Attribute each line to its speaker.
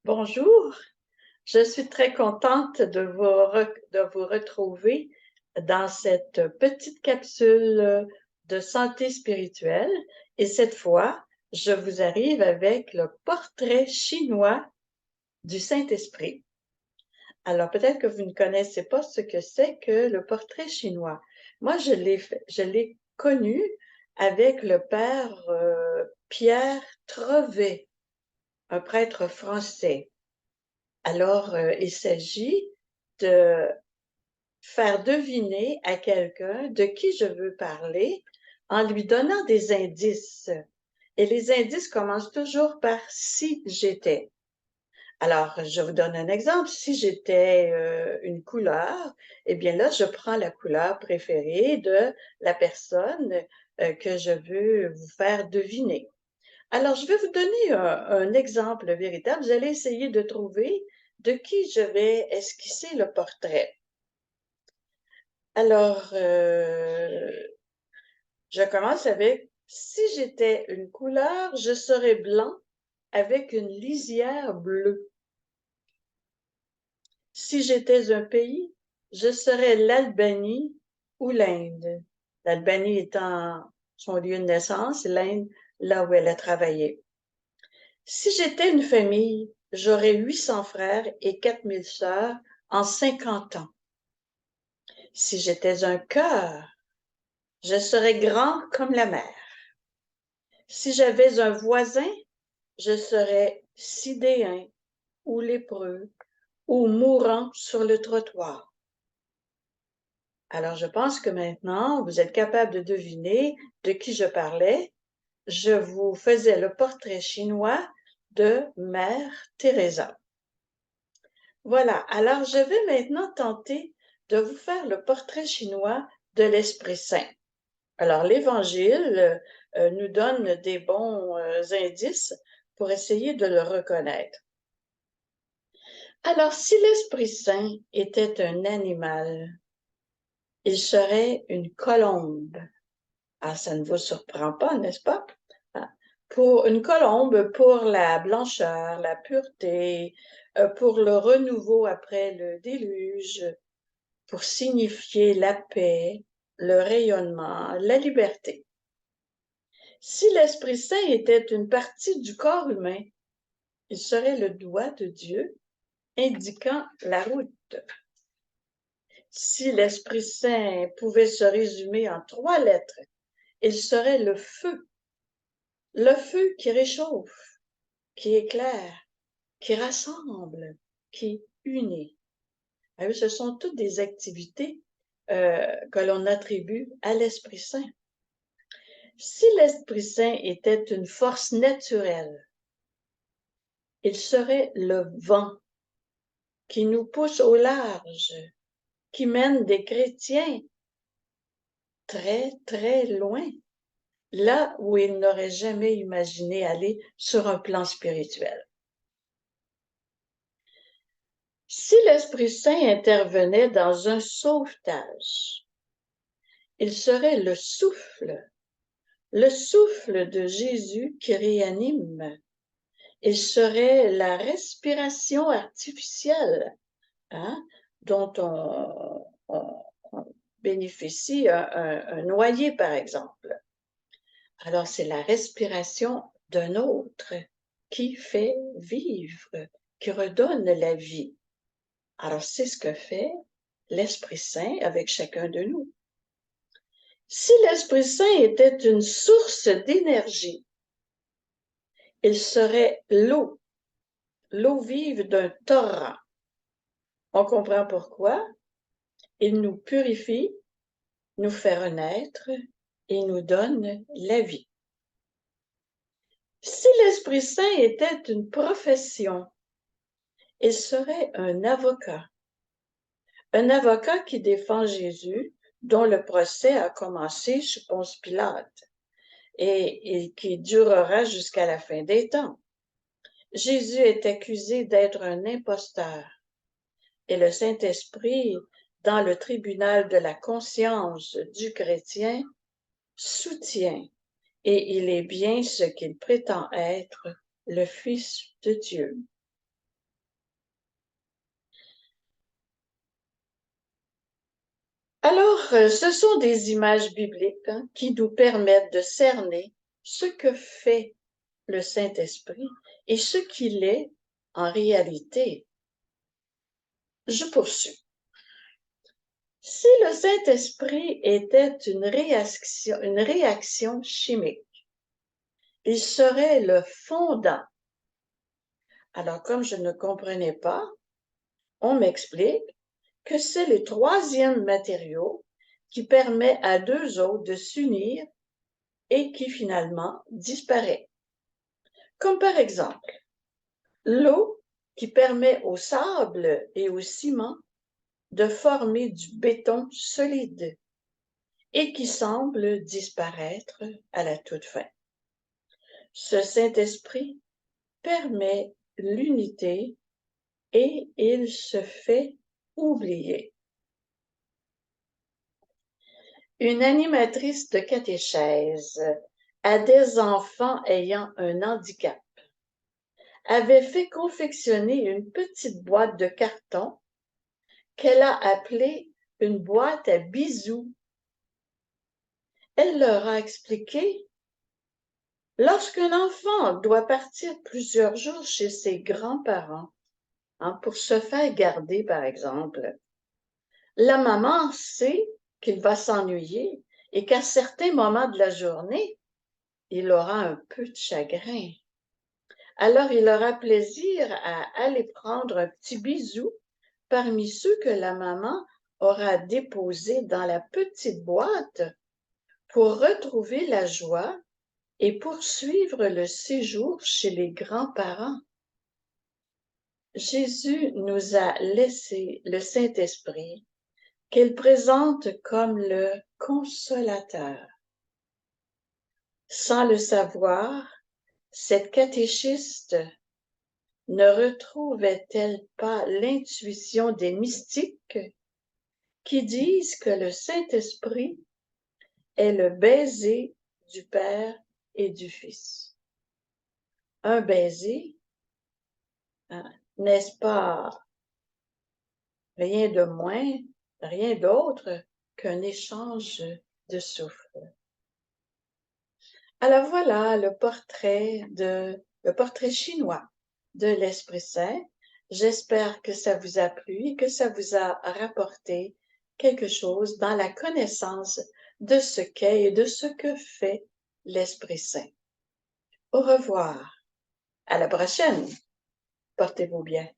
Speaker 1: Bonjour, je suis très contente de vous retrouver dans cette petite capsule de santé spirituelle. Et cette fois, je vous arrive avec le portrait chinois du Saint-Esprit. Alors, peut-être que vous ne connaissez pas ce que c'est que le portrait chinois. Moi, je l'ai connu avec le père Pierre Trevet, un prêtre français. Alors, il s'agit de faire deviner à quelqu'un de qui je veux parler en lui donnant des indices. Et les indices commencent toujours par si j'étais. Alors, je vous donne un exemple. Si j'étais une couleur, eh bien là, je prends la couleur préférée de la personne que je veux vous faire deviner. Alors, je vais vous donner un exemple véritable. Vous allez essayer de trouver de qui je vais esquisser le portrait. Alors, je commence avec, si j'étais une couleur, je serais blanc avec une lisière bleue. Si j'étais un pays, je serais l'Albanie ou l'Inde. L'Albanie étant son lieu de naissance, l'Inde, là où elle a travaillé. Si j'étais une famille, j'aurais 800 frères et 4000 sœurs en 50 ans. Si j'étais un cœur, je serais grand comme la mer. Si j'avais un voisin, je serais sidéen ou lépreux ou mourant sur le trottoir. Alors, je pense que maintenant, vous êtes capable de deviner de qui je parlais. Je vous faisais le portrait chinois de Mère Teresa. Voilà, alors je vais maintenant tenter de vous faire le portrait chinois de l'Esprit Saint. Alors, l'Évangile nous donne des bons indices pour essayer de le reconnaître. Alors, si l'Esprit Saint était un animal, il serait une colombe. Ah, ça ne vous surprend pas, n'est-ce pas? Ah, pour une colombe, pour la blancheur, la pureté, pour le renouveau après le déluge, pour signifier la paix, le rayonnement, la liberté. Si l'Esprit Saint était une partie du corps humain, il serait le doigt de Dieu indiquant la route. Si l'Esprit Saint pouvait se résumer en 3 lettres, il serait le feu qui réchauffe, qui éclaire, qui rassemble, qui unit. Ce sont toutes des activités que l'on attribue à l'Esprit Saint. Si l'Esprit Saint était une force naturelle, il serait le vent qui nous pousse au large, qui mène des chrétiens très, très loin, là où ils n'auraient jamais imaginé aller sur un plan spirituel. Si l'Esprit Saint intervenait dans un sauvetage, il serait le souffle de Jésus qui réanime. Il serait la respiration artificielle, hein, dont on bénéficie un noyer, par exemple. Alors, c'est la respiration d'un autre qui fait vivre, qui redonne la vie. Alors, c'est ce que fait l'Esprit Saint avec chacun de nous. Si l'Esprit Saint était une source d'énergie, il serait l'eau vive d'un torrent. On comprend pourquoi. Il nous purifie, nous fait renaître et nous donne la vie. Si l'Esprit Saint était une profession, il serait un avocat qui défend Jésus, dont le procès a commencé chez Ponce Pilate et qui durera jusqu'à la fin des temps. Jésus est accusé d'être un imposteur et le Saint-Esprit, dans le tribunal de la conscience du chrétien, soutient et il est bien ce qu'il prétend être, le Fils de Dieu. Alors, ce sont des images bibliques qui nous permettent de cerner ce que fait le Saint-Esprit et ce qu'il est en réalité. Je poursuis. Si le Saint-Esprit était une réaction chimique, il serait le fondant. Alors, comme je ne comprenais pas, on m'explique que c'est le troisième matériau qui permet à deux autres de s'unir et qui finalement disparaît. Comme par exemple, l'eau qui permet au sable et au ciment de former du béton solide et qui semble disparaître à la toute fin. Ce Saint-Esprit permet l'unité et il se fait oublier. Une animatrice de catéchèse à des enfants ayant un handicap avait fait confectionner une petite boîte de carton qu'elle a appelée une boîte à bisous. Elle leur a expliqué: lorsqu'un enfant doit partir plusieurs jours chez ses grands-parents, pour se faire garder, par exemple, la maman sait qu'il va s'ennuyer et qu'à certains moments de la journée, il aura un peu de chagrin. Alors, il aura plaisir à aller prendre un petit bisou parmi ceux que la maman aura déposés dans la petite boîte pour retrouver la joie et poursuivre le séjour chez les grands-parents. Jésus nous a laissé le Saint-Esprit qu'il présente comme le consolateur. Sans le savoir, cette catéchiste ne retrouvait-elle pas l'intuition des mystiques qui disent que le Saint-Esprit est le baiser du Père et du Fils? Un baiser, n'est-ce pas rien de moins, rien d'autre qu'un échange de souffle? Alors voilà le portrait chinois de l'Esprit Saint. J'espère que ça vous a plu et que ça vous a rapporté quelque chose dans la connaissance de ce qu'est et de ce que fait l'Esprit Saint. Au revoir. À la prochaine. Portez-vous bien.